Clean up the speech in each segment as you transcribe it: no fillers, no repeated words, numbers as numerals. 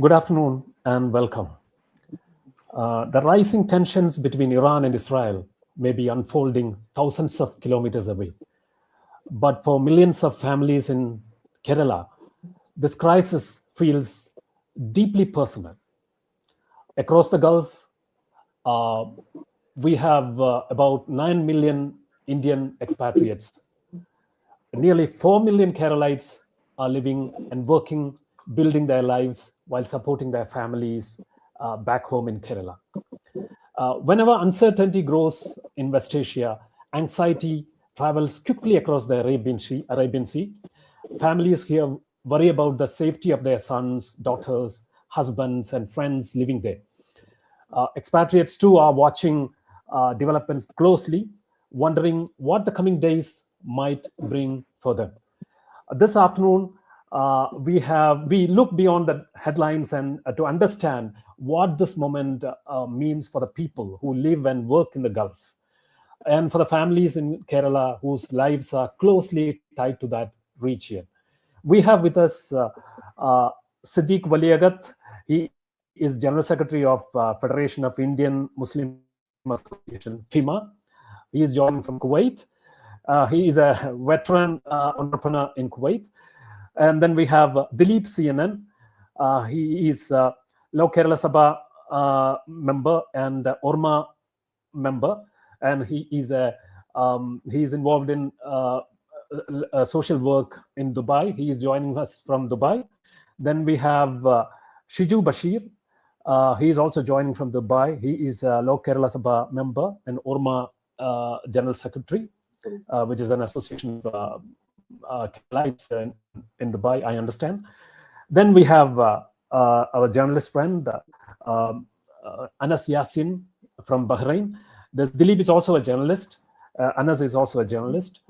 Good afternoon and welcome. The rising tensions between Iran and Israel may be unfolding thousands of kilometers away. But for millions of families in Kerala, this crisis feels deeply personal. Across the Gulf, uh, we have about 9 million Indian expatriates. Nearly 4 million Keralites are living and working, building their lives while supporting their families back home in Kerala. Whenever uncertainty grows in West Asia, anxiety travels quickly across the Arabian Sea. Families here worry about the safety of their sons, daughters, husbands, and friends living there. Expatriates too are watching developments closely, wondering what the coming days might bring for them. This afternoon, we look beyond the headlines and to understand what this moment means for the people who live and work in the Gulf, and for the families in Kerala whose lives are closely tied to that region. We have with us Siddiq Waliagat. He is General Secretary of Federation of Indian Muslim Association, FIMA. He is joining from Kuwait. He is a veteran entrepreneur in Kuwait. And then we have Dilip CNN. He is Law Kerala Sabha member and Orma member, and he is involved in social work in Dubai. He is joining us from Dubai. Then we have Shiju Bashir. He is also joining from Dubai. He is a Law Kerala Sabha member and Orma General Secretary, which is an association of Keralites in Dubai, I understand. Then we have our journalist friend, Anas Yassin from Bahrain. There's Dilip is also a journalist. Anas is also a journalist.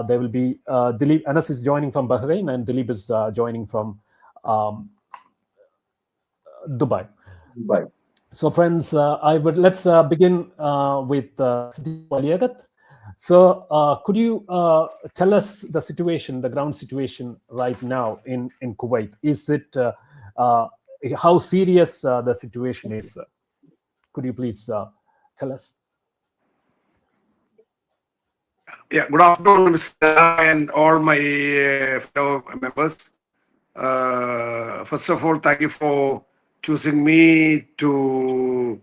There will be Dilip. Anas is joining from Bahrain, and Dilip is joining from Dubai. Bye. So, friends, let's begin with Siddiq Waliagat. So, could you tell us the situation, the ground situation right now in Kuwait? Is it how serious the situation is? Could you please tell us? Yeah, good afternoon, Mr. and all my fellow members. First of all, thank you for choosing me to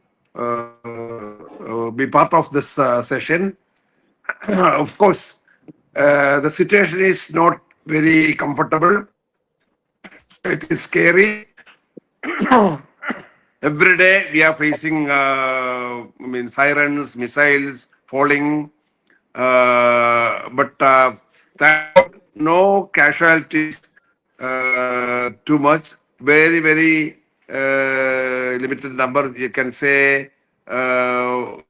be part of this session. Of course, the situation is not very comfortable. It is scary. Every day we are facing, sirens, missiles falling, but no casualties too much. Very, very limited number. You can say 2,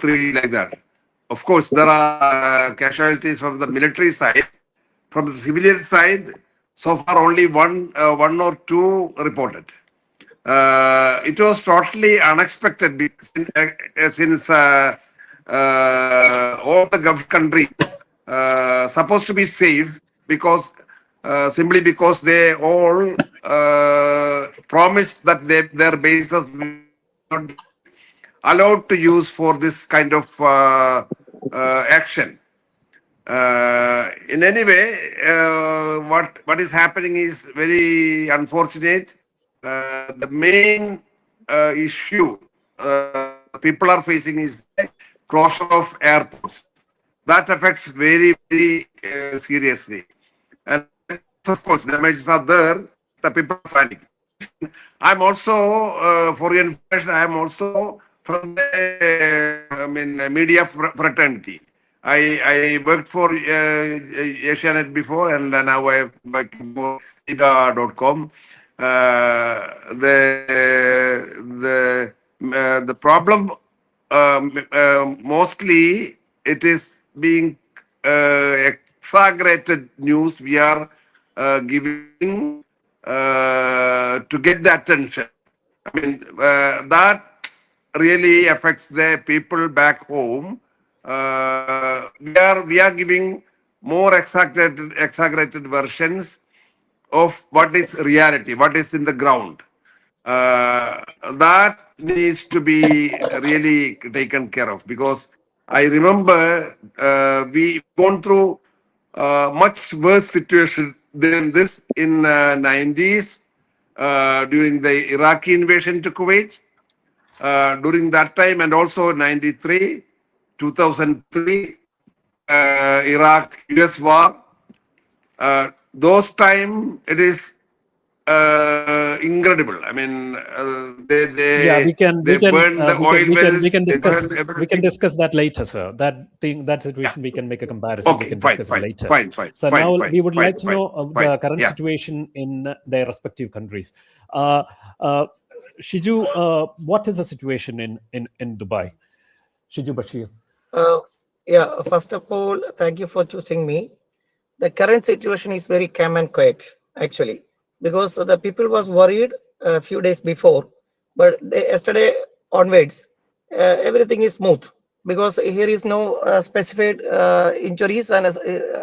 3 like that. Of course, there are casualties from the military side. From the civilian side, so far only one or two reported. It was totally unexpected since all the Gulf countries supposed to be safe because simply because they all promised that their bases will not be allowed to use for this kind of action. In any way, what is happening is very unfortunate. The main issue people are facing is the closure of airports. That affects very, very seriously. And of course, damages are there. The people are panicking. I'm also, for your information, I am also from the media fraternity. I worked for Asianet before, and now I am working for Ida.com. The problem mostly it is being exaggerated news we are giving to get the attention. That really affects the people back home. We are giving more exaggerated versions of what is reality, what is in the ground. that needs to be really taken care of, because I remember we gone through much worse situation than this in 90s during the Iraqi invasion to Kuwait. During that time, and also 93, 2003, Iraq US war. Those time it is incredible. I mean, Yeah, we can they burn the oil wells, they burn we can everything. discuss that later, sir. That Yeah. situation we can make a comparison. We Okay, can fine, discuss it fine, later. fine, fine, So fine, now fine, we would fine, like to fine, know fine. the current Yeah. situation in their respective countries. Uh, uh, Shiju, what is the situation in Dubai? Shiju Bashir. Uh, yeah, first of all, thank you for choosing me. The current situation is very calm and quiet, actually, because the people was worried a few days before, but yesterday onwards, everything is smooth because here is no specified injuries and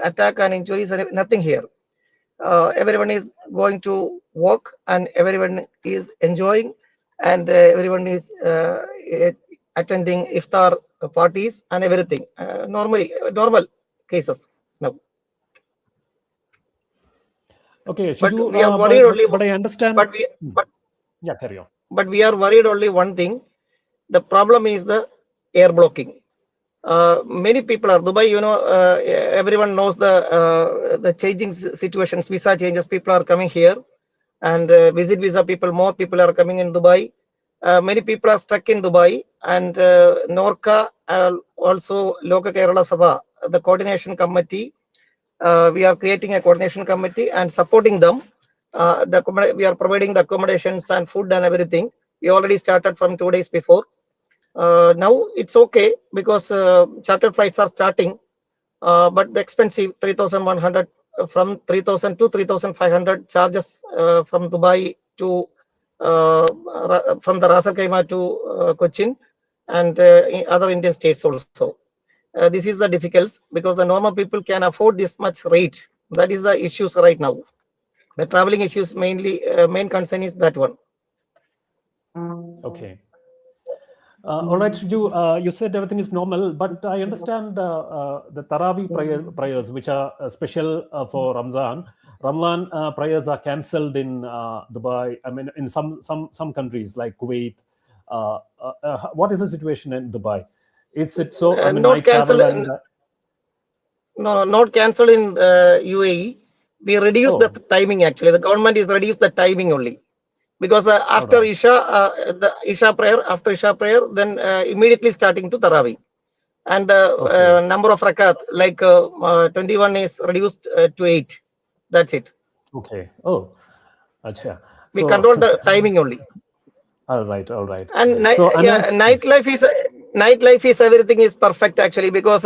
attack and injuries and nothing here. Everyone is going to work and everyone is enjoying and everyone is attending iftar parties and everything normally normal cases now. Okay, But Shiju, we are worried only but I understand. but we but Yeah, carry on. but we are worried only one thing. The problem is the air blocking. Many people are Dubai, everyone knows the changing situations, visa changes, people are coming here and visit visa people, more people are coming in Dubai. Many people are stuck in Dubai and Norca, also Loka Kerala Sabha, the coordination committee. We are creating a coordination committee and supporting them. We are providing the accommodations and food and everything. We already started from 2 days before. Now it's okay because charter flights are starting, but the expensive 3,100 from 3,000 to 3,500 charges from Dubai to from the Ras Al Khaimah to Cochin and other Indian states also. This is the difficulty because the normal people can afford this much rate. That is the issues right now. The traveling issues mainly main concern is that one. Okay. All right, Shiju, you said everything is normal, but I understand the Taraweeh prayers, which are special for Ramzan. Ramadan prayers are cancelled in Dubai. I mean, in some countries like Kuwait. What is the situation in Dubai? Is it so? I mean, Not night travel cancelled. and No, not cancelled in UAE. We reduce the oh, timing actually. The government is reduce the timing only because all after right, Isha, the Isha prayer, after Isha prayer, then immediately starting to Taraweeh. And the okay, number of rakat, like 21 is reduced to 8. That's it. okay. Oh, acha. We So, control the timing only. all right, all right. And So, yeah, Anas, nightlife is everything is perfect actually because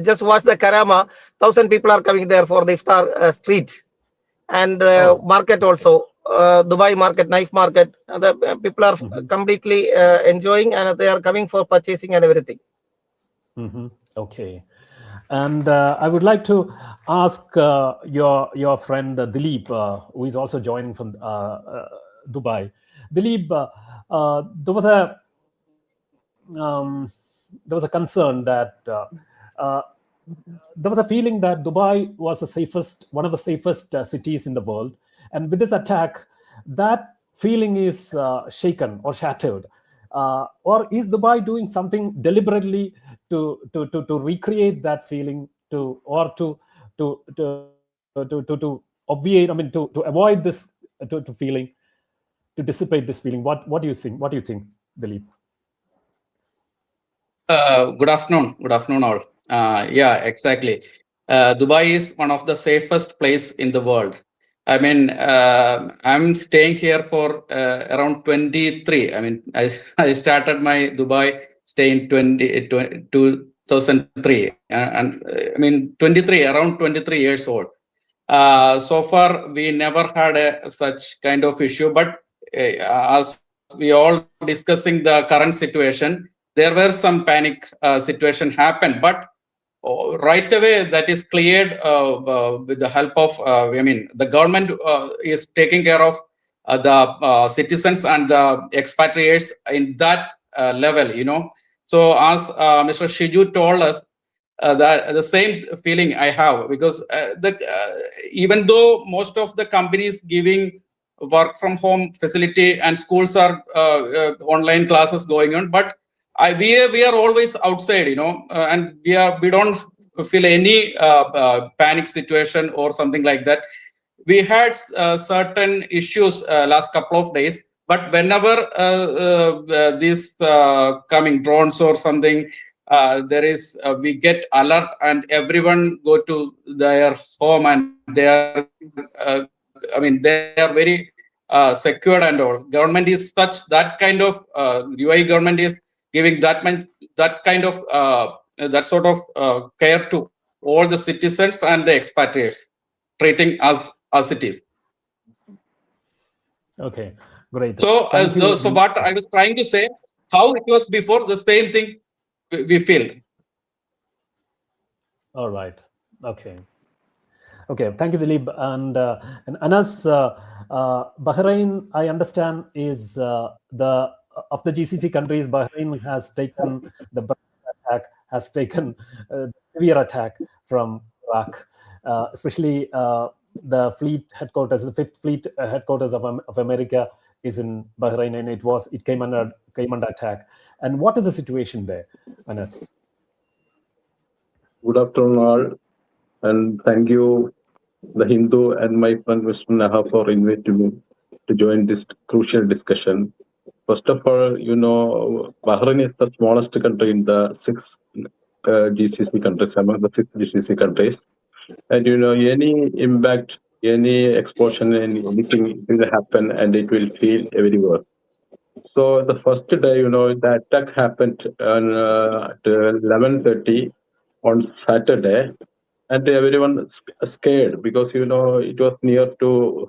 just watch the Karama. 1,000 people are coming there for the iftar street and oh, market okay. also. Dubai market, knife market. The people are Mm-hmm. completely enjoying and they are coming for purchasing and everything. Mm-hmm. Okay. And I would like to ask your friend Dilip, who is also joining from Dubai. Dilip, there was a concern that uh, there was a feeling that Dubai was one of the safest cities in the world, and with this attack, that feeling is shaken or shattered. Or is Dubai doing something deliberately to recreate that feeling, to obviate? I mean, to avoid this to feeling, to dissipate this feeling. What do you think? What do you think, Dilip? Good afternoon. Good afternoon, all. Yeah, exactly. Dubai is one of the safest place in the world. I mean, I'm staying here for around 23. I mean, I started my Dubai stay in 2003. And I mean, 23, around 23 years old. So far, we never had such kind of issue. But as we all discussing the current situation, there were some panic situation happened, but right away that is cleared with the help of I mean the government is taking care of the citizens and the expatriates in that level, So as Mr. Shiju told us, that the same feeling I have, because even though most of the companies giving work from home facility and schools are online classes going on, but we are always outside, and we don't feel any panic situation or something like that. We had certain issues last couple of days, but whenever these coming drones or something, there is we get alert and everyone go to their home, and they are they are very secured and all. Government is such that kind of UI government is giving that kind of that sort of care to all the citizens and the expatriates, treating us as it is. Okay, great. So, Thank you. so what I was trying to say, how it was before, the same thing we feel. All right. Okay. Okay. Thank you, Dilip. And Anas, Bahrain, I understand, is the of the GCC countries. Bahrain has taken the attack, has taken severe attack from Iraq, especially the fleet headquarters, the Fifth Fleet headquarters of America is in Bahrain, and it came under attack. And what is the situation there, Anas? Good afternoon, all, and thank you, the Hindu and my friend Mr. Naha, for inviting me to join this crucial discussion. First of all, Bahrain is the smallest country in the six GCC countries, among the six GCC countries. And any impact, any explosion, anything will happen, and it will feel everywhere. So the first day, the attack happened on at 11:30 on Saturday, and everyone scared because it was near to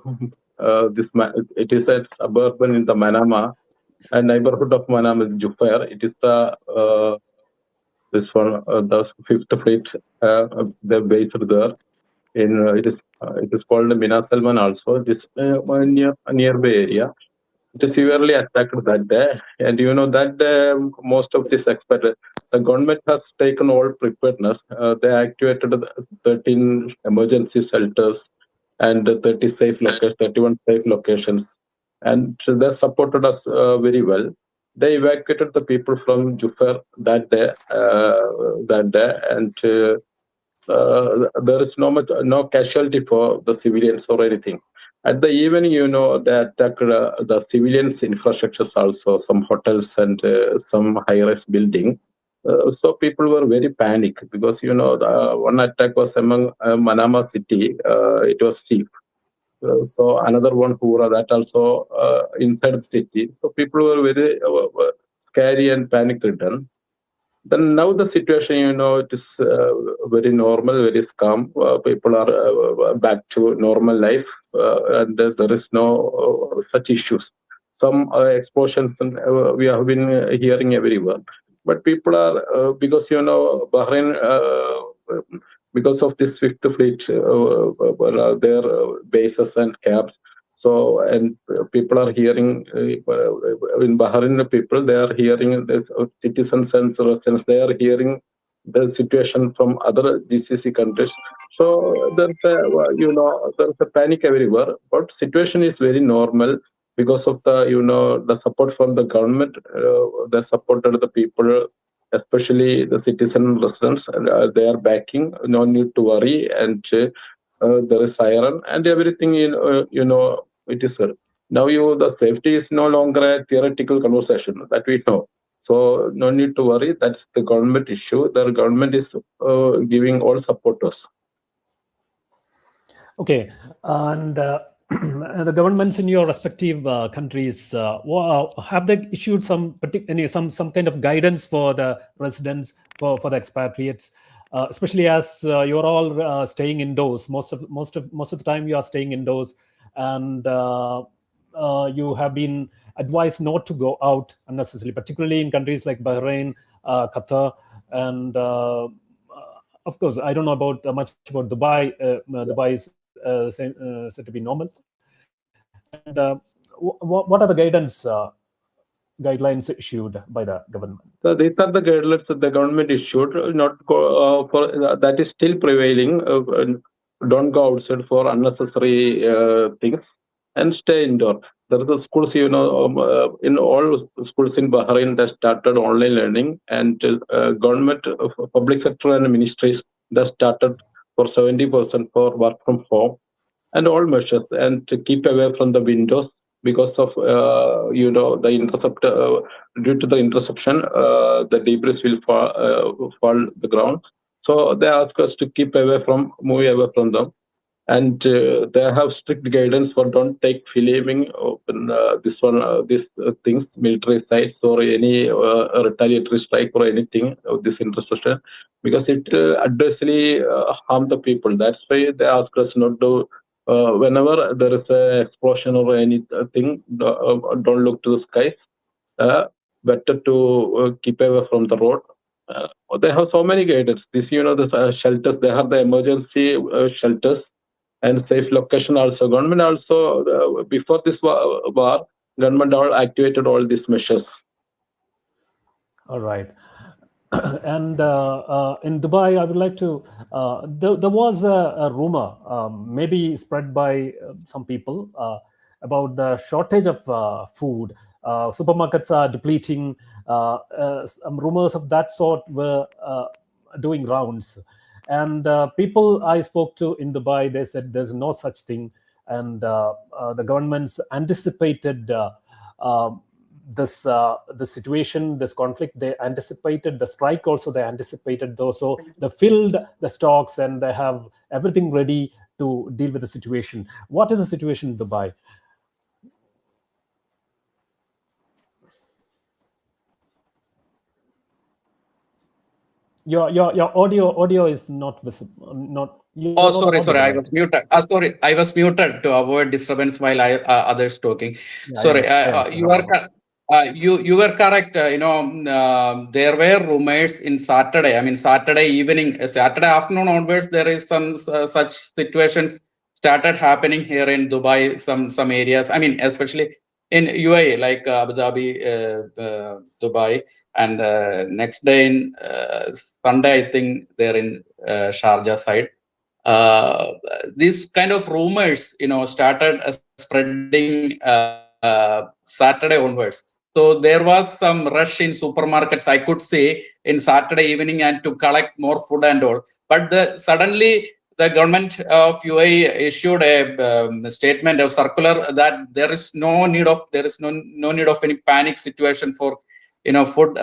it is a suburban in the Manama, and neighborhood of Manama is Jufair. It is the this one the Fifth Fleet they're based there. It is called Mina Salman also. This nearby area. It is severely attacked that day, and that day most of this the government has taken all preparedness. They activated 13 emergency shelters and 31 safe locations, and they supported us very well. They evacuated the people from Jufair that day, and there is no casualty for the civilians or anything. At the evening, they attacked the civilians' infrastructures also, some hotels and some high-rise building. So people were very panicked because the one attack was among Manama city. It was Sif. So another one Hura, that also inside the city. So people were very scary and panic ridden. Then now the situation, it is very normal, very calm. People are back to normal life, and there is no such issues. Some explosions we have been hearing everywhere, but people are because Bahrain because of this Fifth Fleet, their bases and camps. So, and people are hearing in Bahrain, people they are hearing the citizens and residents, they are hearing the situation from other GCC countries. So there's a panic everywhere, but situation is very normal because of the the support from the government. They supported the people, especially the citizen residents, and they are backing. No need to worry, and there is siren and everything. It is now the safety is no longer a theoretical conversation that we know. So no need to worry. That's the government issue. The government is giving all support to us. Okay, and the governments in your respective countries, have they issued some kind of guidance for the residents, for the expatriates, especially as you're all staying indoors most of the time? You are staying indoors, and you have been advised not to go out unnecessarily, particularly in countries like Bahrain, Qatar, and of course, I don't know about much about Dubai. Dubai is said to be normal. And what are the guidelines issued by the government? So these are the guidelines that the government issued. Not go, for that is still prevailing. Don't go outside for unnecessary things and stay indoor. There are the schools, in all schools in Bahrain that started online learning, and government, public sector and ministries that started for 70% for work from home, and all measures, and to keep away from the windows because of the interceptor. Due to the interception, the debris will fall the ground. So they ask us to keep move away from them, and they have strict guidance for don't take filming open these things, military sites or any retaliatory strike or anything of this interception, because it adversely harm the people. That's why they ask us not to. Whenever there is an explosion or anything, don't look to the skies. Better to keep away from the road. They have so many guidance. The shelters. They have the emergency shelters and safe location also. Government also, before this war, government all activated all these measures. All right. And in Dubai, I would like to. There was a rumor, maybe spread by some people, about the shortage of food. Supermarkets are depleting. Some rumors of that sort were doing rounds. And people I spoke to in Dubai, they said there's no such thing. And the government's anticipated this situation, this conflict. They anticipated the strike also. They anticipated those. So they filled the stocks and they have everything ready to deal with the situation. What is the situation in Dubai? Your audio is not visible. Sorry. I was muted. I was muted to avoid disturbance while others talking. Yeah, Sorry. yes, You were correct. There were rumors in Saturday. I mean, Saturday evening, Saturday afternoon onwards, there is some such situations started happening here in Dubai. Some areas. I mean, especially in UAE, like Abu Dhabi, Dubai, and next day in Sunday, I think they're in Sharjah side. These kind of rumors, started spreading Saturday onwards. So there was some rush in supermarkets, I could say, in Saturday evening and to collect more food and all. But suddenly the government of UAE issued a statement, a circular, that there is no need of any panic situation for food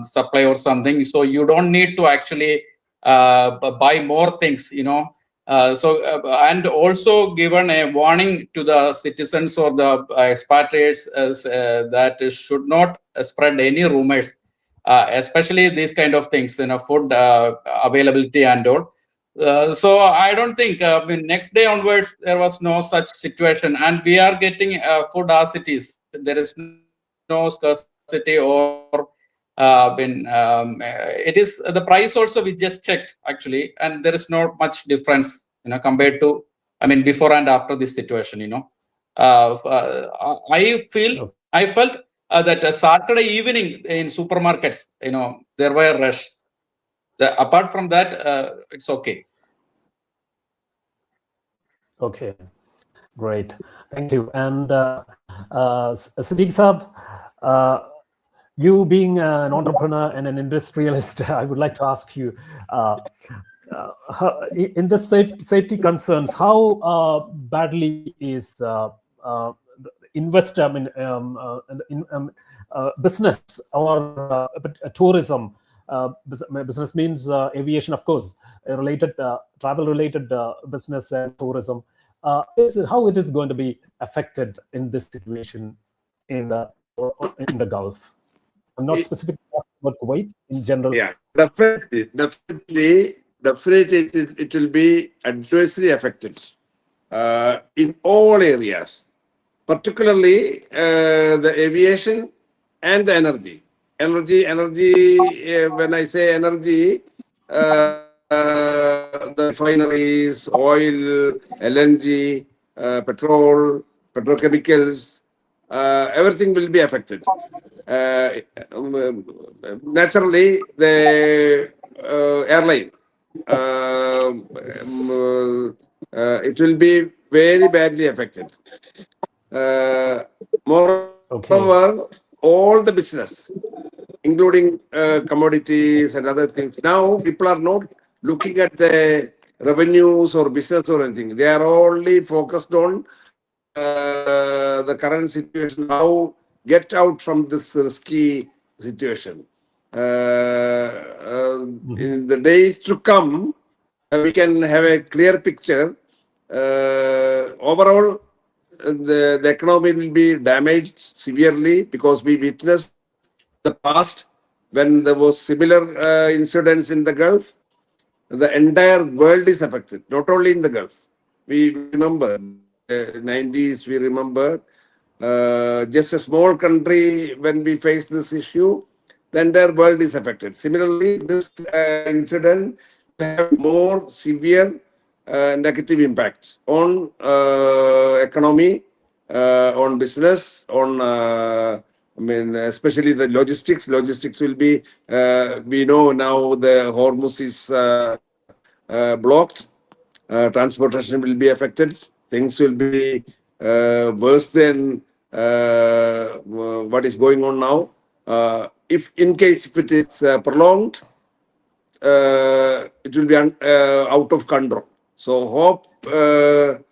supply or something. So you don't need to actually buy more things, and also given a warning to the citizens or the expatriates that should not spread any rumors, especially these kind of things, food availability and all. So I don't think next day onwards there was no such situation, and we are getting food as it is. There is no scarcity or it is the price also we just checked actually, and there is not much difference compared to before and after this situation. I felt that Saturday evening in supermarkets, there were rush. Apart from that, it's okay. Okay, great, thank you. And Sadiq Saab, you being an entrepreneur and an industrialist, I would like to ask you, in the safety concerns, how badly is investor, business or tourism? Business means aviation, of course, related travel-related business and tourism. How it is going to be affected in this situation in the Gulf? I'm not specifically asking about Kuwait in general. Yeah, definitely, it will be adversely affected in all areas, particularly the aviation and the energy. When I say energy, the refineries, oil, LNG, petrol, petrochemicals, everything will be affected. Naturally, the airline, it will be very badly affected. Moreover, all the business, including commodities and other things. Now, people are not looking at the revenues or business or anything. They are only focused on the current situation, how get out from this risky situation. In the days to come, we can have a clear picture. Overall, the economy will be damaged severely because we witnessed the past when there was similar incidents in the Gulf. The entire world is affected, not only in the Gulf. We remember 90s, we remember just a small country when we face this issue, the entire world is affected. Similarly, this incident will have more severe negative impact on economy, on business, on especially the logistics. Logistics will be, we know now the Hormuz is blocked. Transportation will be affected. Things will be worse than what is going on now. If in case if it is prolonged, it will be out of control. So hope the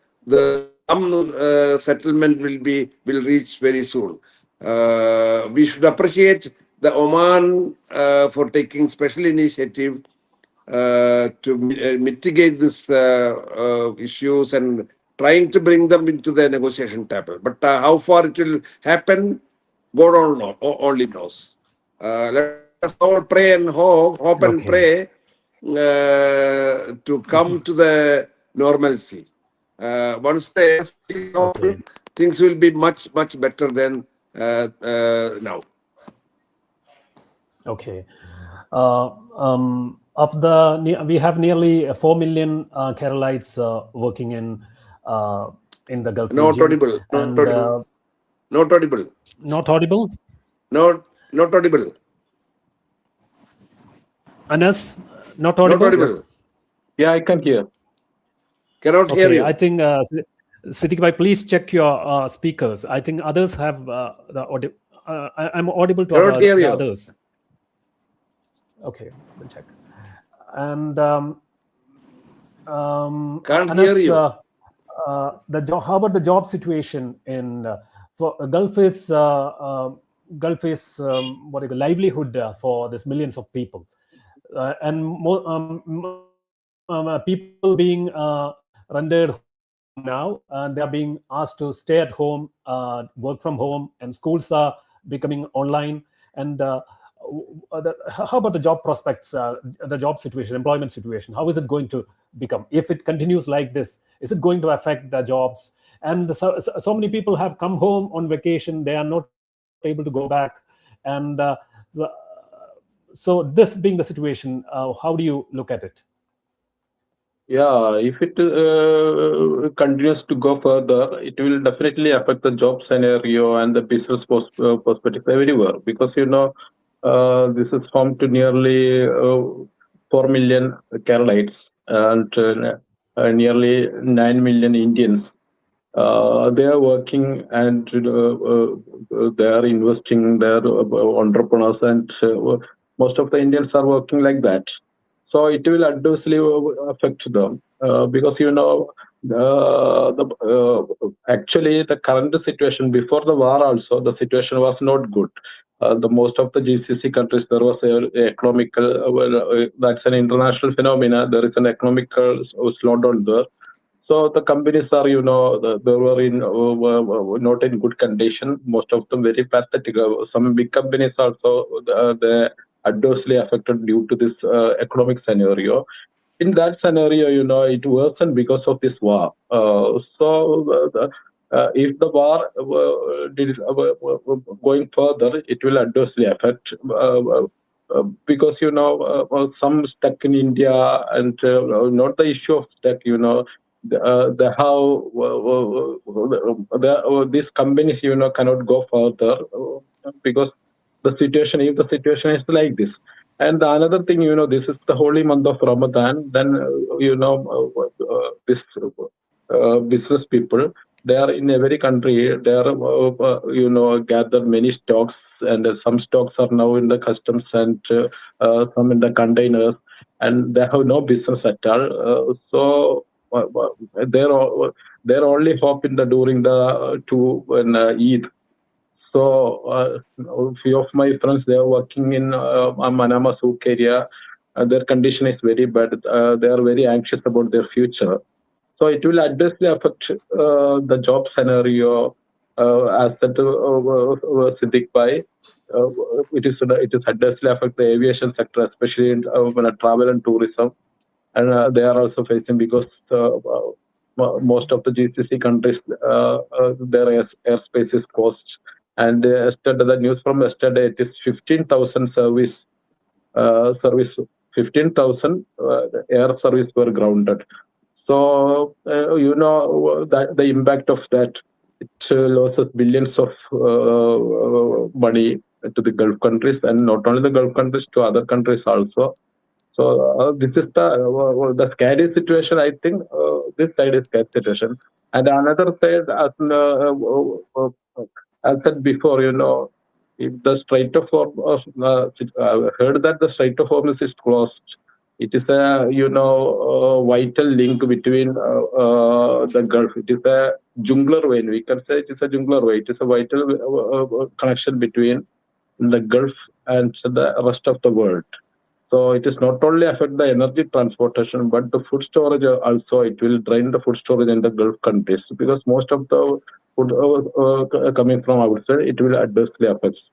settlement will reach very soon. We should appreciate the Oman for taking special initiative to mitigate these issues and trying to bring them into the negotiation table. But how far it will happen, God only knows. Let us all pray and hope and pray to come to the normalcy. Once the things will be much better than now. Okay. We have nearly 4 million Keralites working in the Gulf Not region. audible. Not audible. Not audible. Not audible. Anas, not audible. Not audible. Yeah, I can hear. Cannot hear you. I think Siddiq bhai, please check your speakers. I think others have the audio. I'm audible to Cannot hear you. others. Okay, we'll check. And Can't Anas, hear you. how about the job situation in for Gulf is what is the livelihood for this millions of people, and people being rendered now, and they are being asked to stay at home, work from home, and schools are becoming online. And how about the job prospects, the job situation, employment situation? How is it going to become? If it continues like this, is it going to affect the jobs? And so many people have come home on vacation. They are not able to go back. And so this being the situation, how do you look at it? Yeah, if it continues to go further, it will definitely affect the job scenario and the business perspective everywhere. Because this is home to nearly 4 million Keralites and nearly 9 million Indians. They are working and they are investing. They are entrepreneurs, and most of the Indians are working like that. So it will adversely affect them because actually the current situation before the war also the situation was not good. The most of the GCC countries there was a economical that's an international phenomena. There is an economical slowdown there. So the companies are, they were in not in good condition. Most of them very pathetic. Some big companies also they adversely affected due to this economic scenario. In that scenario, it worsened because of this war. If the war going further, it will adversely affect because some stuck in India and not the issue of stuck. these companies, cannot go further because the situation, if the situation is like this. And another thing, this is the holy month of Ramadan. Then this business people, they are in every country. They are gather many stocks, and some stocks are now in the customs and some in the containers, and they have no business at all. So their only hope during the Eid. So a few of my friends, they are working in Manama Souk area. Their condition is very bad. They are very anxious about their future. So it will adversely affect the job scenario, as said Siddiq Bhai. It is adversely affect the aviation sector, especially in travel and tourism, and they are also facing because most of the GCC countries, their airspace is closed. And yesterday, the news from yesterday, it is 15,000 service 15,000 air service were grounded. So that the impact of that, it loses billions of money to the Gulf countries, and not only the Gulf countries, to other countries also. So this is the scary situation. I think this side is scary situation, and another side, as said before, if the Strait of Hormuz, I heard that the Strait of Hormuz is closed. It is a vital link between the Gulf. It is a jungler vein. We can say it is a jungler vein. It is a vital connection between the Gulf and the rest of the world. So it is not only affect the energy transportation, but the food storage also. It will drain the food storage in the Gulf countries, because most of the food coming from outside, it will adversely affect.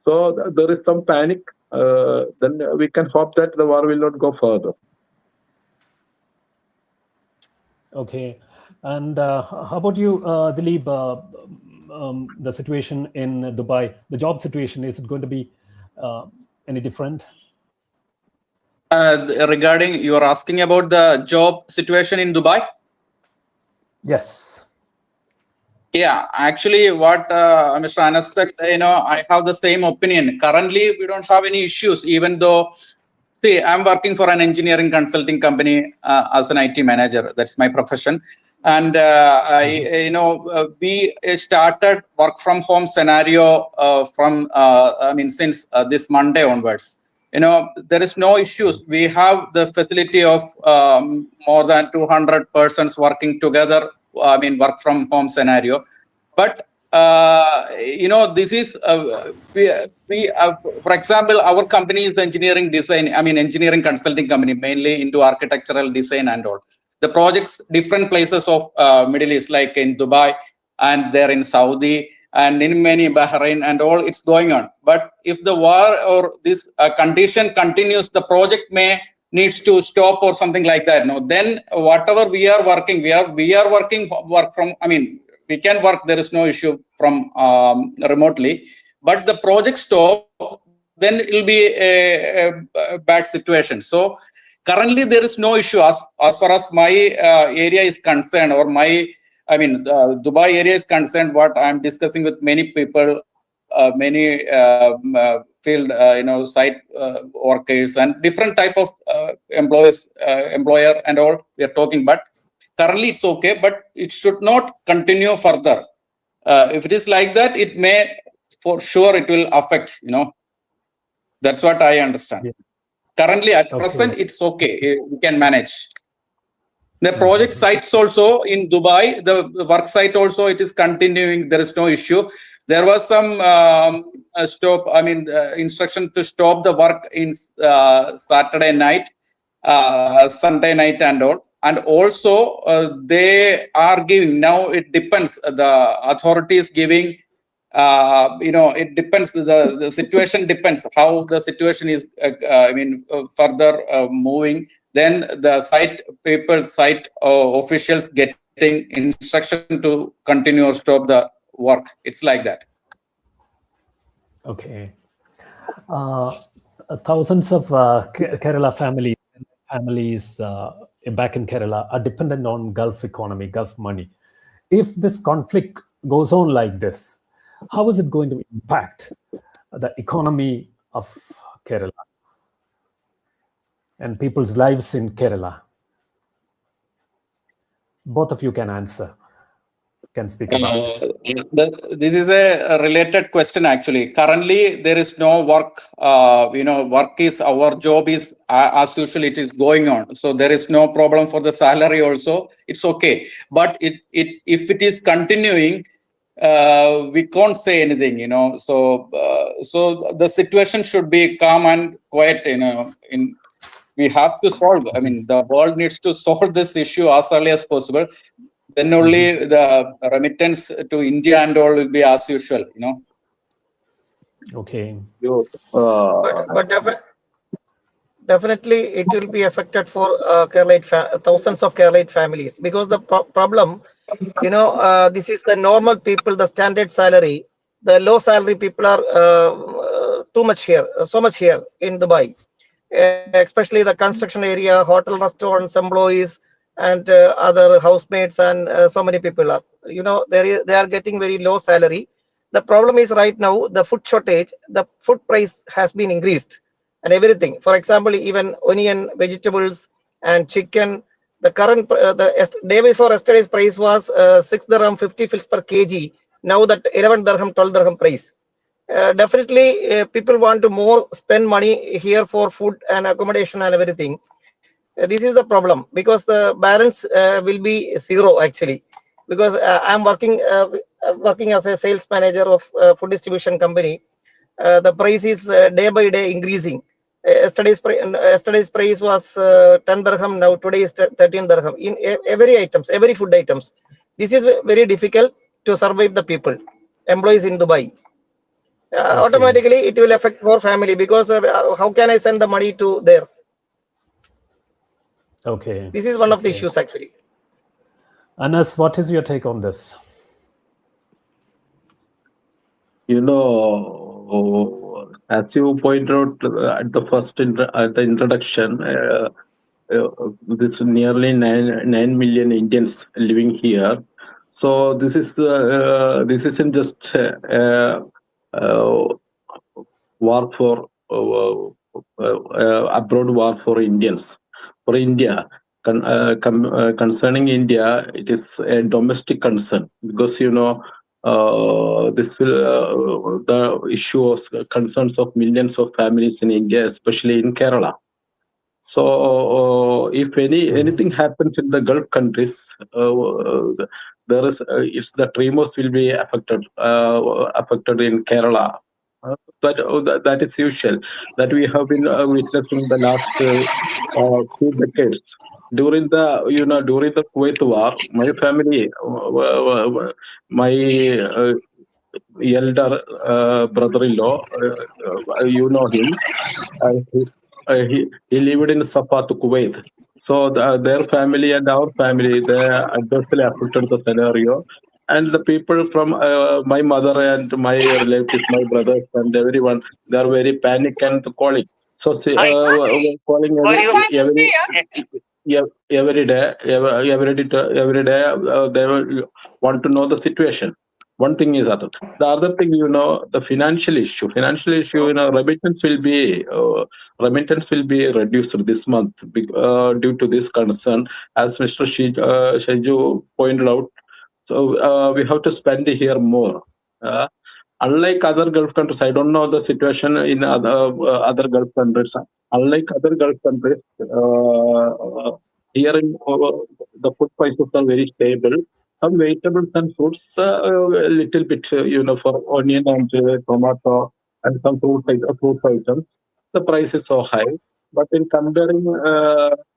So there is some panic. Then we can hope that the war will not go further. Okay. And how about you, Dilip? The situation in Dubai, the job situation, is it going to be any different? Regarding, you are asking about the job situation in Dubai? Yes. Yeah, actually, what Mr. Anas said, I have the same opinion. Currently, we don't have any issues, even though, see, I'm working for an engineering consulting company as an IT manager. That's my profession. And we started work from home scenario since this Monday onwards. There is no issues. We have the facility of more than 200 persons working together. Work from home scenario. But this is for example, our company is engineering design. Engineering consulting company, mainly into architectural design and all. The projects, different places of Middle East, like in Dubai, and there in Saudi, and in many Bahrain and all, it's going on. But if the war or this condition continues, the project needs to stop or something like that. No, then whatever we are working, we are working work from. We can work. There is no issue from remotely. But the project stop, then it will be a bad situation. So currently there is no issue as far as my area is concerned, or my Dubai area is concerned. What I'm discussing with many people, many field site workers and different type of employees, employer and all, we are talking. But currently it's okay, but it should not continue further. If it is like that, it may, for sure, it will affect. That's what I understand. Yeah. Currently, at present, it's okay. We can manage. The project sites also in Dubai, the work site also, it is continuing. There is no issue. There was some instruction to stop the work in Saturday night, Sunday night and all. And also they are giving, now it depends, the authorities giving, it depends, the situation depends how the situation is further moving. Then the site officials getting instruction to continue or stop the work. It's like that. Okay. Thousands of Kerala families back in Kerala are dependent on Gulf economy, Gulf money. If this conflict goes on like this, how is it going to impact the economy of Kerala and people's lives in Kerala? Both of you can answer, can speak about it. This is a related question actually. Currently, there is no work. Work is our job is as usual. It is going on, so there is no problem for the salary. Also, it's okay. But if it is continuing, we can't say anything. So the situation should be calm and quiet. We have to solve. I mean, the world needs to solve this issue as early as possible. Then only the remittance to India and all will be as usual, Okay. But definitely it will be affected for thousands of Keralite families, because the problem, this is the normal people, the standard salary. The low salary people are too much here, so much here in Dubai, especially the construction area, hotel, restaurants, employees, and other housemates, and so many people are, they are getting very low salary. The problem is right now the food shortage, the food price has been increased, and everything. For example, even onion, vegetables, and chicken. The current the day before yesterday's price was 6 dirham 50 fils per kg. Now that 11 dirham 12 dirham price. Definitely, people want to more spend money here for food and accommodation and everything. This is the problem, because the balance will be zero actually. Because I'm working as a sales manager of food distribution company. The price is day by day increasing. Yesterday's price was 10 dirham. Now today is 13 dirham in every food items. This is very difficult to survive the people, employees in Dubai. Automatically it will affect for family, because how can I send the money to there? Okay. This is one of the issues actually. Anas, what is your take on this? As you pointed out at the first at the introduction, this nearly 9 million Indians living here. So this isn't just war for abroad war for Indians. For India, concerning India, it is a domestic concern, because this will the issue of concerns of millions of families in India, especially in Kerala. So if anything happens in the Gulf countries, there is the tremors will be affected in Kerala. That is usual, that we have been witnessing the last 2 decades. During the Kuwait War, my family, my elder brother-in-law, you know him. He lived in Safa to Kuwait. So their family and our family, they adversely affected the scenario. And the people from my mother and my relatives, my brothers and everyone, they are very panic and calling. So calling every day, they want to know the situation. One thing is that. The other thing, the financial issue. Remittance will be reduced this month due to this concern, as Mr. Shiju pointed out. So we have to spend here more. Unlike other Gulf countries, I don't know the situation in other Gulf countries. Unlike other Gulf countries, here in the food prices are very stable. Some vegetables and fruits, a little bit, for onion and tomato and some fruits items, the price is so high. But in comparing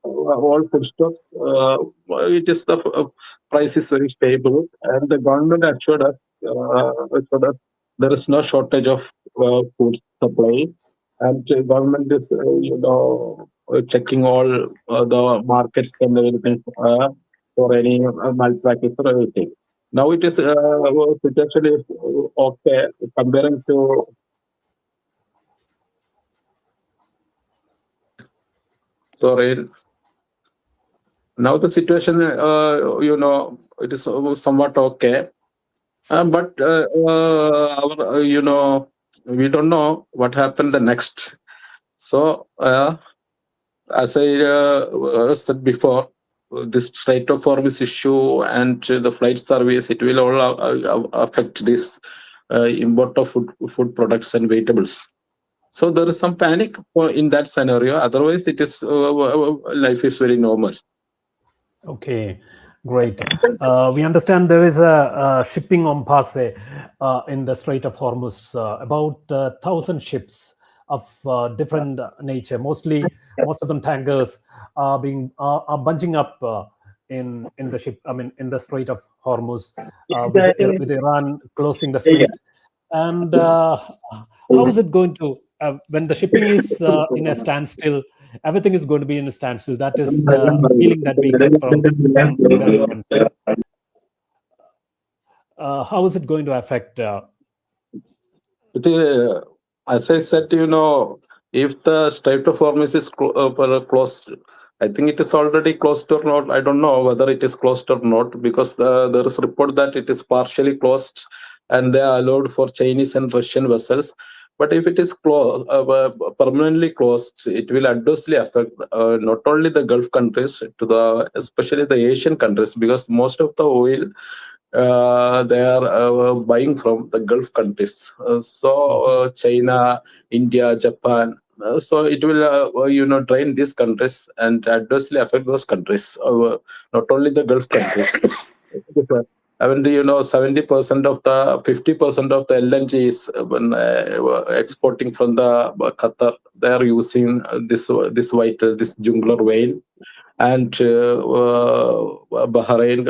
all foodstuffs, it is the price is very stable, and the government assured us there is no shortage of food supply, and the government is checking all the markets and everything for any malpractice or everything. Now it is situation is okay comparing to. Sorry. Now the situation, it is somewhat okay. But our, we don't know what happened the next. So, as I said before, this Strait of Hormuz issue and the flight service, it will all affect this import of food products and vegetables. So there is some panic in that scenario. Otherwise, it is life is very normal. Okay, great. We understand there is a shipping impasse in the Strait of Hormuz. About 1,000 ships of different nature, most of them tankers, are bunching up in the ship. I mean, in the Strait of Hormuz, with Iran closing the strait. And how is it going to when the shipping is in a standstill? Everything is going to be in a standstill. That is the feeling that we get from the country. How is it going to affect? As I said, if the Strait of Hormuz is closed, I think it is already closed or not. I don't know whether it is closed or not, because there is report that it is partially closed and they are allowed for Chinese and Russian vessels. But if it is permanently closed, it will adversely affect not only the Gulf countries, especially the Asian countries, because most of the oil they are buying from the Gulf countries. China, India, Japan. So it will, drain these countries and adversely affect those countries. Not only the Gulf countries. I mean, 70% of the 50% of the LNG is when exporting from the Qatar. They are using this jungler whale, and Bahrain,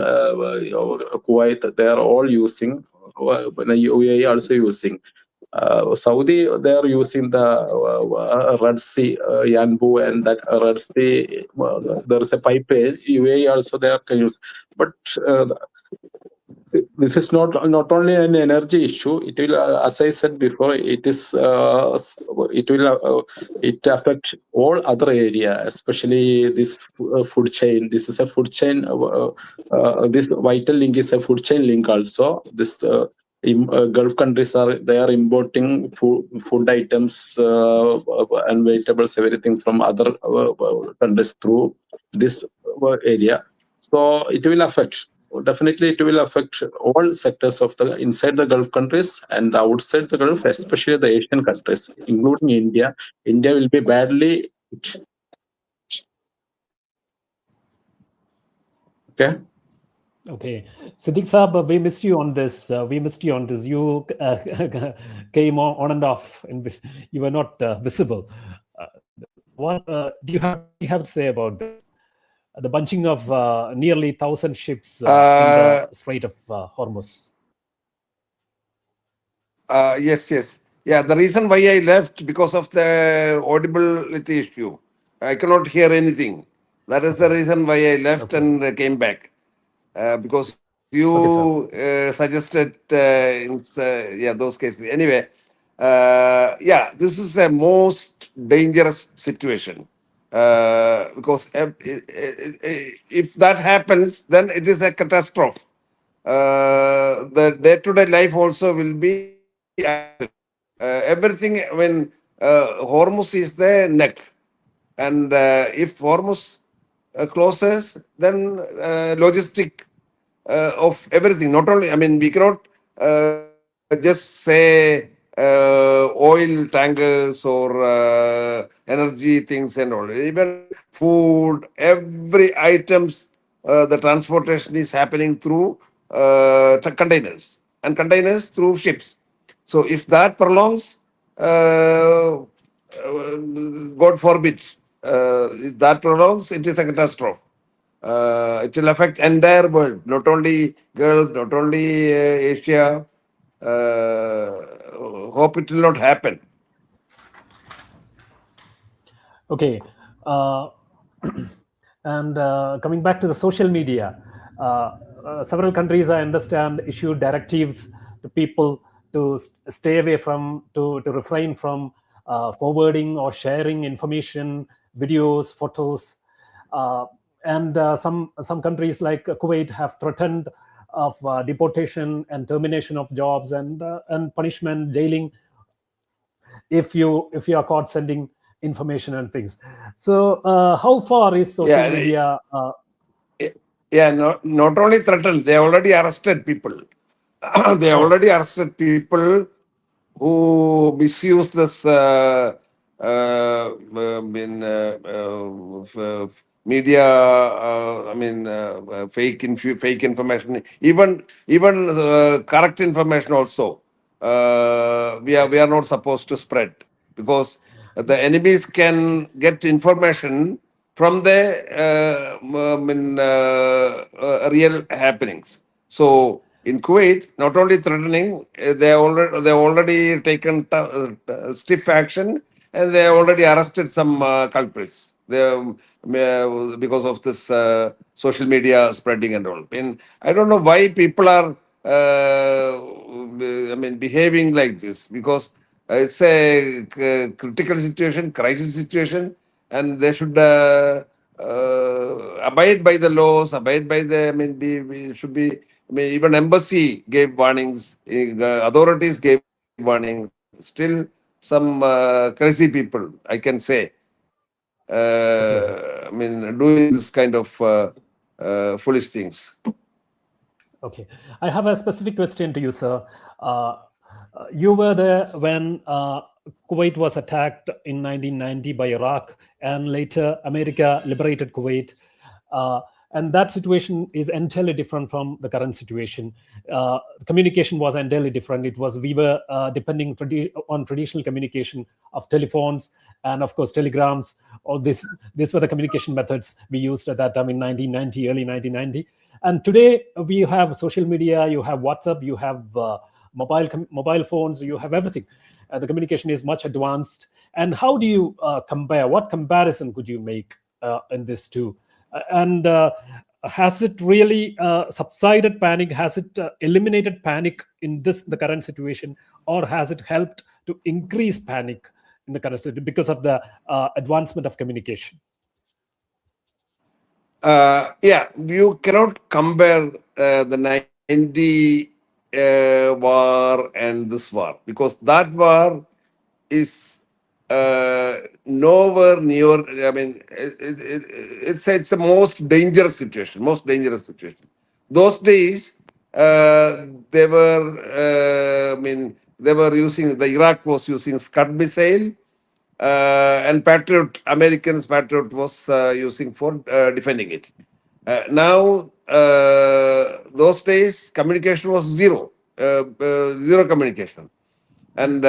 Kuwait, they are all using. UAE also using. Saudi, they are using the Red Sea, Yanbu, and that Red Sea. There is a pipeline. UAE also they are can use, but this is not only an energy issue. It will, as I said before, it will it affect all other area, especially this food chain. This is a food chain. This vital link is a food chain link also. This Gulf countries are importing food items and vegetables, everything from other countries through this area. So it will affect. Definitely, it will affect all sectors of the inside the Gulf countries and the outside the Gulf, especially the Asian countries, including India. India will be badly hit. Okay. Okay, Siddiq Saab, we missed you on this. You came on and off, and you were not visible. What do you have to say about this? The bunching of nearly 1,000 ships in the Strait of Hormuz. Yes. Yeah, the reason why I left because of the audibility issue. I cannot hear anything. That is the reason why I left and came back. Because you suggested in those cases. Anyway, this is a most dangerous situation. Because if that happens, then it is a catastrophe. The day-to-day life also will be everything when Hormuz is the neck, and if Hormuz closes, then logistic of everything. Not only, I mean, we cannot just say oil tankers or energy things and all. Even food, every items, the transportation is happening through containers, and containers through ships. So if that prolongs, God forbid, if that prolongs, it is a catastrophe. It will affect entire world, not only Gulf, not only Asia. Hope it will not happen. Okay, and coming back to the social media, several countries, I understand, issued directives to people to stay away from, to refrain from forwarding or sharing information, videos, photos. and some countries like Kuwait have threatened of deportation and termination of jobs and punishment, jailing, if you are caught sending information and things. So how far is social Yeah, media? yeah. Not only threatened, they already arrested people. They already arrested people who misuse this media. Fake information, even correct information also. We are not supposed to spread, because the enemies can get information from the real happenings. So in Kuwait, not only threatening, they already taken stiff action, and they already arrested some culprits. Because of this social media spreading and all. And I don't know why people are behaving like this, because it's a critical situation, crisis situation, and they should abide by the laws, abide by the. We should be. Even embassy gave warnings, authorities gave warnings. Still, some crazy people, I can say, doing this kind of foolish things. Okay, I have a specific question to you, sir. You were there when Kuwait was attacked in 1990 by Iraq, and later America liberated Kuwait. And that situation is entirely different from the current situation. Communication was entirely different. We were depending on traditional communication of telephones and, of course, telegrams. All these were the communication methods we used at that time in 1990, early 1990. And today we have social media, you have WhatsApp, you have mobile phones, you have everything. The communication is much advanced. And how do you compare? What comparison could you make in this two? And has it really subsided panic? Has it eliminated panic in the current situation, or has it helped to increase panic in the current situation because of the advancement of communication? You cannot compare the 90 war and this war, because that war is nowhere near. It's a most dangerous situation. Most dangerous situation. Those days, they were. They were using. The Iraq was using Scud missile. And Americans Patriot was using for defending it. Now, those days, communication was zero, zero communication, and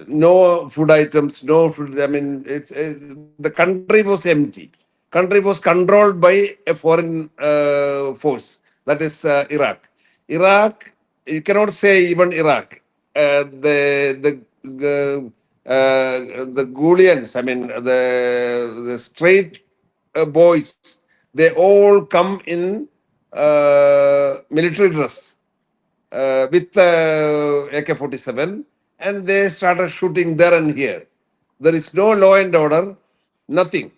no food items, no food. The country was empty. Country was controlled by a foreign force, that is Iraq. Iraq, you cannot say even Iraq. The Goulians, the straight boys, they all come in military dress with AK-47, and they started shooting there and here. There is no law and order, nothing.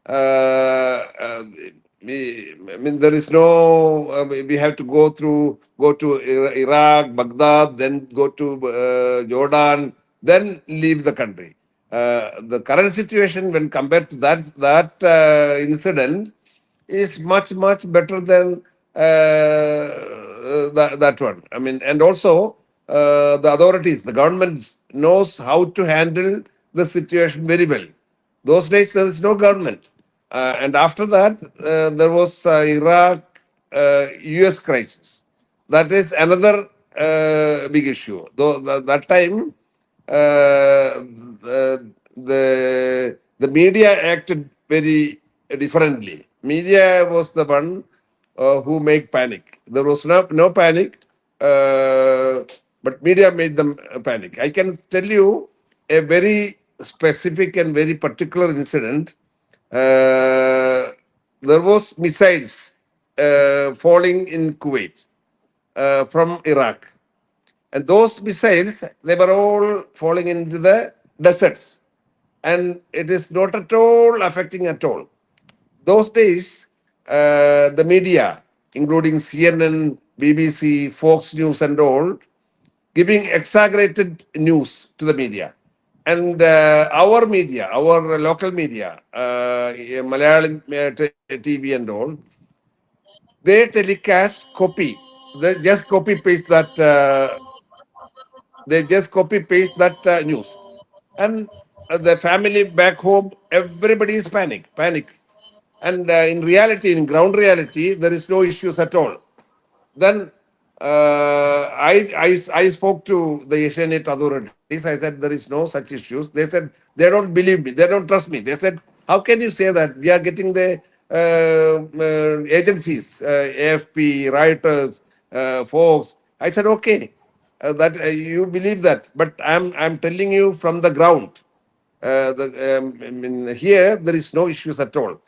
There is no. We have to go to Iraq, Baghdad, then go to Jordan, then leave the country. The current situation, when compared to that incident, is much better than that one. And also the authorities, the government knows how to handle the situation very well. Those days there is no government, and after that there was Iraq US crisis. That is another big issue. Though that time the media acted very differently. Media was the one who made panic. There was no panic, but media made them panic. I can tell you a very specific and very particular incident. There was missiles falling in Kuwait from Iraq. And those missiles, they were all falling into the deserts. And it is not at all affecting at all. those days, the media, including CNN, BBC, Fox News, and all, giving exaggerated news to the media. And our media, our local media, Malayalam TV and all, they telecast copy. They just copy paste that. They just copy paste that news, and the family back home, everybody is panic. And in reality, in ground reality, there is no issues at all. Then I spoke to the Asianate authorities. I said there is no such issues. They said they don't believe me. They don't trust me. They said, how can you say that? We are getting the agencies, AFP, Reuters, Fox. I said, okay, that you believe that, but I'm telling you from the ground. I mean, here there is no issues at all.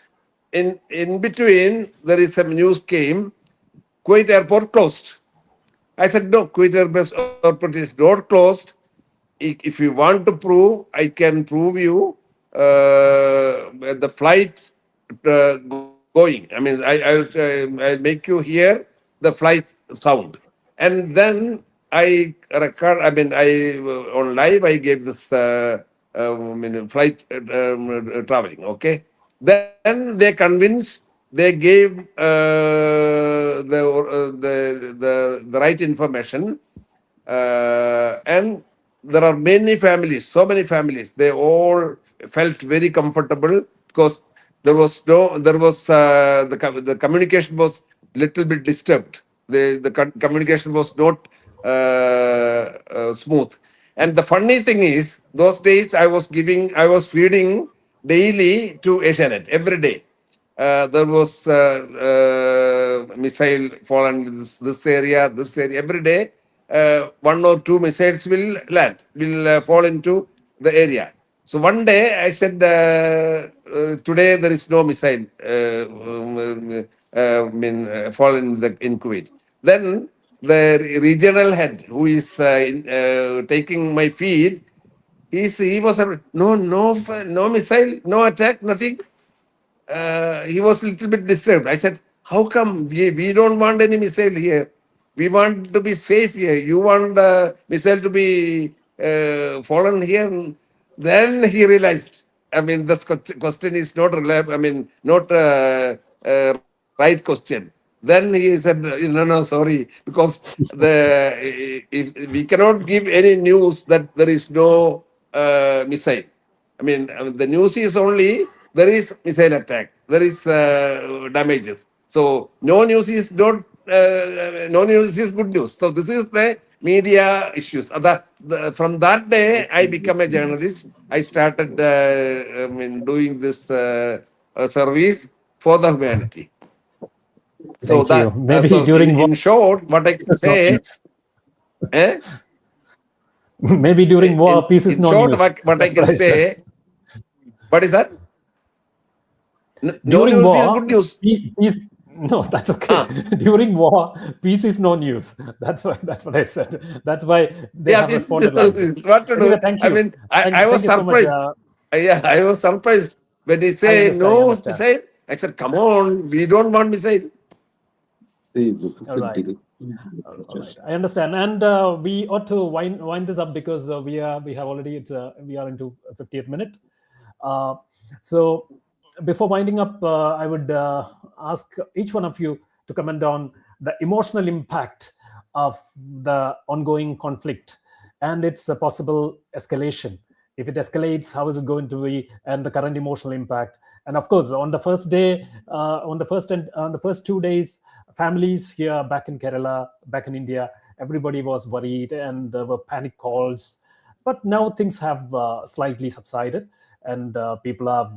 In between, there is some news came. Kuwait airport closed. I said, no, Kuwait airport is not closed. If you want to prove, I can prove you the flight going. I mean, I'll make you hear the flight sound. And then I record, I mean, on live, I gave this flight traveling, okay? Then they convinced, they gave the right information, and there are many families, so many families. They all felt very comfortable because the communication was little bit disturbed. The communication was not smooth. And the funny thing is, those days I was feeding daily to Asianet every day. There was missile fallen in this area, every day. One or two missiles will land, will fall into the area. So one day I said, today there is no missile fallen in Kuwait. Then the regional head who is taking my feed, he was no missile, no attack, nothing. He was a little bit disturbed. I said, how come we don't want any missile here? We want to be safe here. You want the missile to be fallen here? Then he realized, I mean, this question is not reliable. I mean, not right question. Then he said, no, sorry, because if we cannot give any news that there is no missile. I mean, the news is only there is missile attack, there is damages. So no news is not no news is good news. So this is the media issues. From that day, I became a journalist. I started doing this service for the humanity. So Thank you. Maybe during in short, what I can say, maybe during war, peace is not short, news. what I can say, what is that? No During news war, is good news. Peace, no, that's okay. During war, peace is no news. That's what I said. That's why they have responded like this. What to do? Anyway, thank you. I mean, I was surprised. So I was surprised when he said no missile. I said, come on, we don't want missile. All right. I understand, and we ought to wind this up because we are into 50th minute. So before winding up, I would ask each one of you to comment on the emotional impact of the ongoing conflict and its possible escalation. If it escalates, how is it going to be, and the current emotional impact. And of course, on the first day, on the first 2 days, families here back in Kerala, back in India, everybody was worried and there were panic calls. But now things have slightly subsided, and people have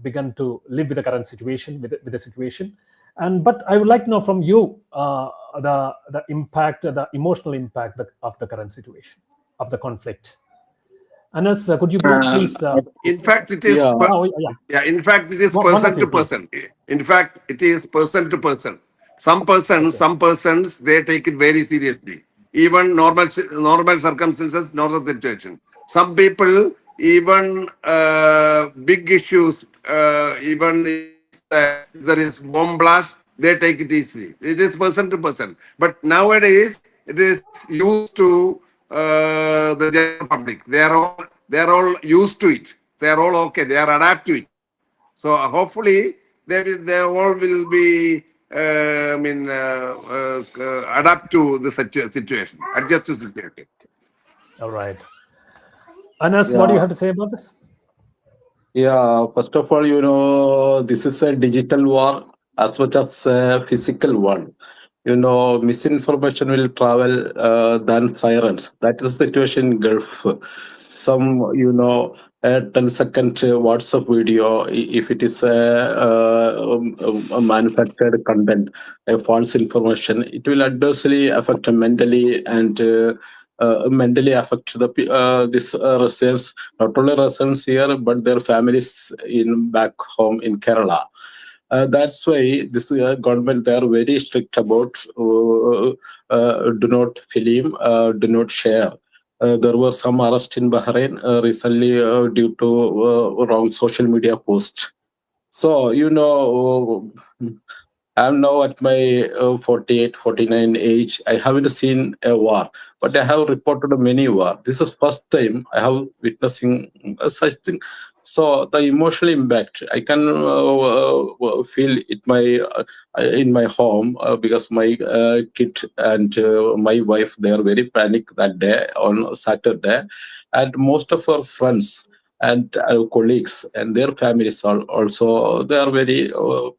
begun to live with the current situation, with the situation. But I would like to know from you the impact, the emotional impact of the current situation, of the conflict. Anas, could you please? In fact, it is. In fact, it is person to person. In fact, it is person to person. Some persons, they take it very seriously. Even normal circumstances, normal situation. Some people, even big issues, even if that if there is bomb blast, they take it easily. It is person to person. But nowadays, it is used to the general public. They are all used to it. They are all okay. They are adapted to it. So hopefully they all will be adapt to the situation, adjust to situation. All right. Anas, what do you have to say about this? Yeah, first of all, this is a digital war as much as a physical one. Misinformation will travel than sirens. That is the situation in Gulf. Some, a 10-second WhatsApp video, if it is a manufactured content, a false information, it will adversely affect mentally and mentally affect this residents, not only residents here, but their families in back home in Kerala. That's why this government, they are very strict about do not film, do not share. There were some arrests in Bahrain recently due to wrong social media posts. So, I'm now at my 48, 49 age. I haven't seen a war, but I have reported many war. This is first time I have witnessing such thing. So the emotional impact I can feel it in my home because my kid and my wife, they are very panic that day on Saturday, and most of our friends and colleagues and their families are also, they are very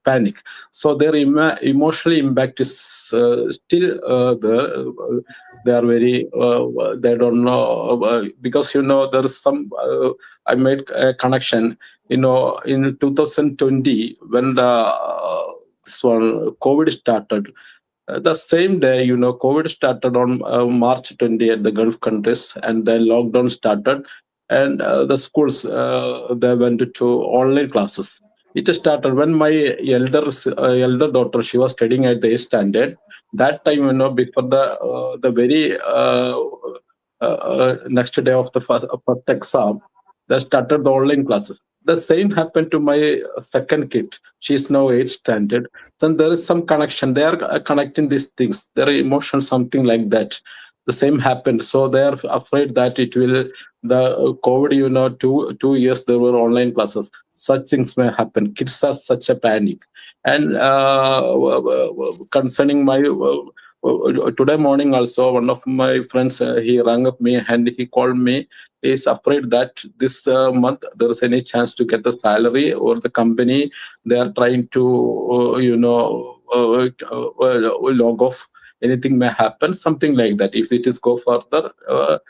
panic. So their emotional impact is still there. They are very they don't know because there is some I made a connection in 2020 when this one COVID started. The same day, COVID started on March 20 at the Gulf countries, and then lockdown started, and the schools they went to online classes. It started when my elder daughter, she was studying at the 8th standard. That time, before the very next day of the first exam, they started the online classes. The same happened to my second kid. She's now 8th standard. So there is some connection. They are connecting these things. Their emotion, something like that. The same happened. So they are afraid that it will, the COVID, 2 years there were online classes. Such things may happen. Kids are such a panic. And concerning my today morning also, one of my friends, he rang up me and he called me. Is afraid that this month there is any chance to get the salary, or the company, they are trying to log off. Anything may happen, something like that. If it is go further,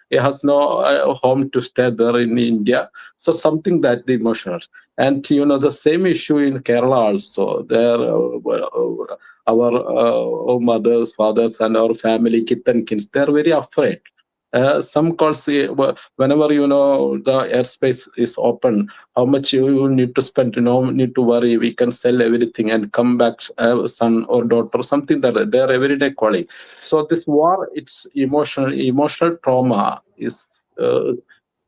he has no home to stay there in India. So something that the emotional. And the same issue in Kerala also. There, our mothers, fathers, and our family, kith and kins, they are very afraid. Some calls, whenever the airspace is open, how much you need to spend, need to worry, we can sell everything and come back, son or daughter, something that they are everyday calling. So this war, it's emotional trauma is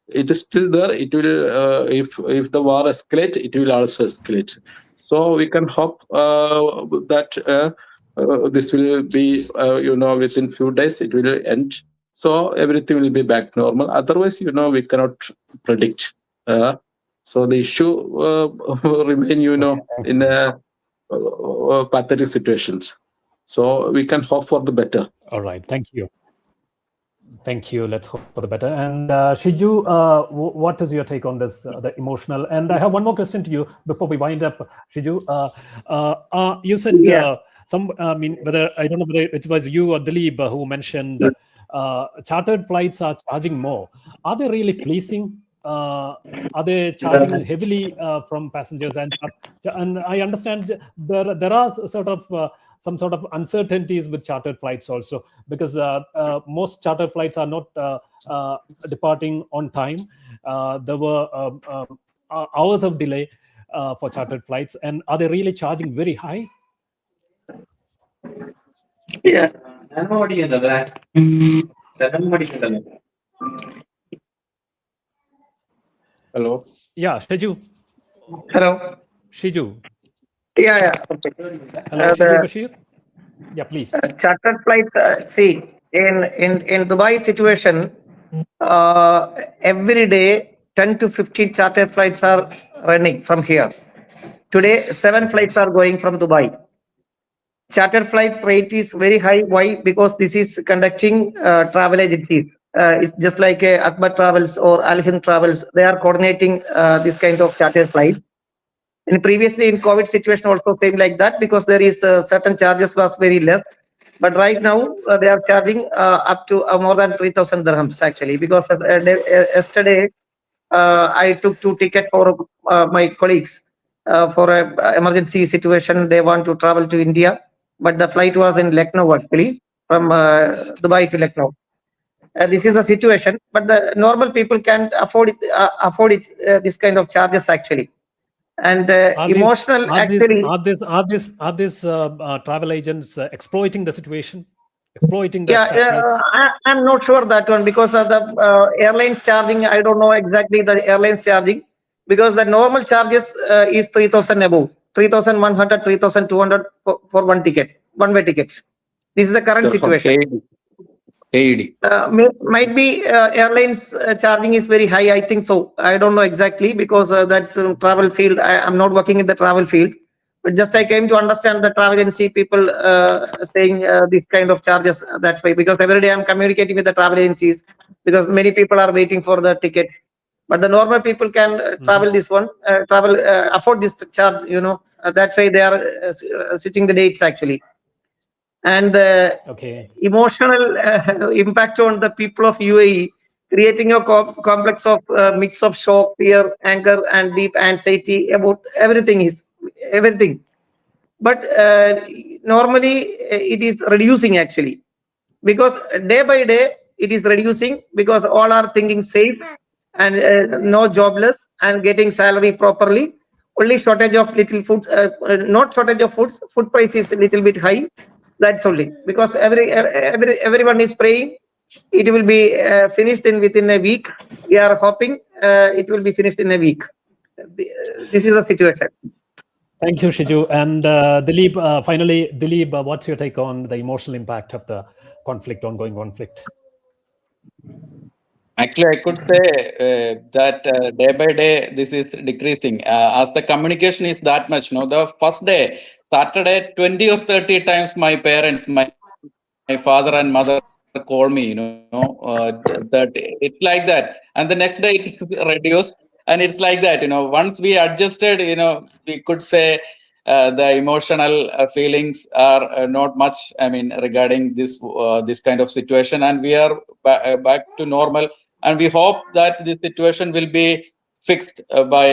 it is still there. It will if the war escalate, it will also escalate. So we can hope that this will be within few days it will end. So everything will be back normal. Otherwise, we cannot predict. So the issue remain, in a pathetic situations. So we can hope for the better. All right. Thank you. Thank you. Let's hope for the better. And Shiju, what is your take on this, the emotional? And I have one more question to you before we wind up, Shiju. You said whether I don't know whether it was you or Dilip who mentioned chartered flights are charging more. Are they really fleecing? Are they charging heavily from passengers? And I understand there are some sort of uncertainties with chartered flights also, because most chartered flights are not departing on time. There were hours of delay for chartered flights. And are they really charging very high? Yeah. Hello. Yeah, Shiju. Hello. Shiju. Yeah. Okay. Hello, Shiju The Bashir. Yeah, please. chartered flights. See, in Dubai situation, every day 10 to 15 chartered flights are running from here. Today, 7 flights are going from Dubai. Chartered flights rate is very high. Why? Because this is conducting travel agencies. It's just like Akbar Travels or Al Hind Travels. They are coordinating this kind of chartered flights. And previously in COVID situation also same like that, because there is certain charges was very less. But right now they are charging up to more than 3,000 dirhams actually, because yesterday I took 2 tickets for my colleagues for a emergency situation. They want to travel to India, but the flight was in Lucknow actually, from Dubai to Lucknow. This is the situation, but the normal people can't afford it. This kind of charges actually, and emotional actually. Are these travel agents exploiting the situation, exploiting the Yeah, expatriates? I'm not sure that one, because of the airlines charging. I don't know exactly the airlines charging, because the normal charges is 3,000 above, 3,100, 3,200 for one ticket, one way ticket. This is the current Dirham. situation. AED. Might be airlines charging is very high. I think so. I don't know exactly, because that's travel field. I'm not working in the travel field, but just I came to understand the travel agency people saying this kind of charges. That's why, because every day I'm communicating with the travel agencies, because many people are waiting for the tickets, but the normal people can travel this one, afford this charge. That's why they are switching the dates actually. And the Okay. emotional impact on the people of UAE, creating a complex of mix of shock, fear, anger, and deep anxiety about everything. But normally it is reducing actually, because day by day it is reducing, because all are thinking safe, and no jobless and getting salary properly. Only shortage of little foods, not shortage of foods. Food price is a little bit high. That's only because everyone is praying. It will be finished within a week. We are hoping it will be finished in a week. This is the situation. Thank you, Shiju. And Dilip, finally, Dilip, what's your take on the emotional impact of the ongoing conflict? Actually, I could say that day by day this is decreasing. As the communication is that much, the first day, Saturday, 20 or 30 times my parents, my father and mother call me, that it's like that. And the next day it is reduced, and it's like that. Once we adjusted, we could say the emotional feelings are not much, regarding this kind of situation, and we are back to normal. And we hope that the situation will be fixed by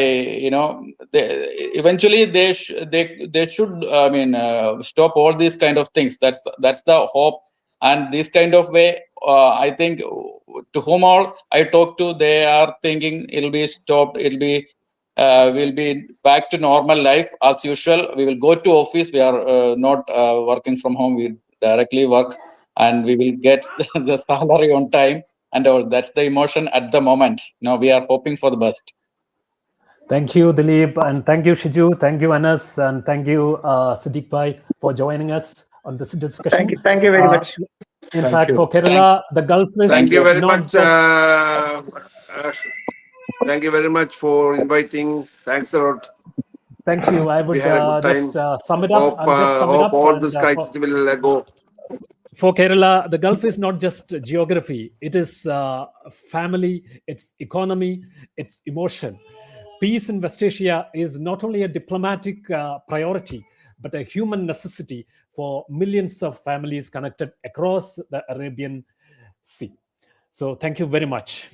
eventually they should stop all these kind of things. That's the hope. And this kind of way, I think, to whom all I talk to, they are thinking it'll be stopped. We'll be back to normal life as usual. We will go to office. We are not working from home. We directly work, and we will get the salary on time. And that's the emotion at the moment. We are hoping for the best. Thank you, Dilip, and thank you, Shiju. Thank you, Anas, and thank you, Siddiq Bhai, for joining us on this discussion. Thank you very much. In fact, for Kerala, the Gulf is Thank you very not much. just. Thank you very much for inviting. Thanks a lot. Thank you. I would We had a good time. just sum it up. Hope all these crises will go. For Kerala, the Gulf is not just geography. It is family, it's economy, it's emotion. Peace in West Asia is not only a diplomatic priority, but a human necessity for millions of families connected across the Arabian Sea. So thank you very much.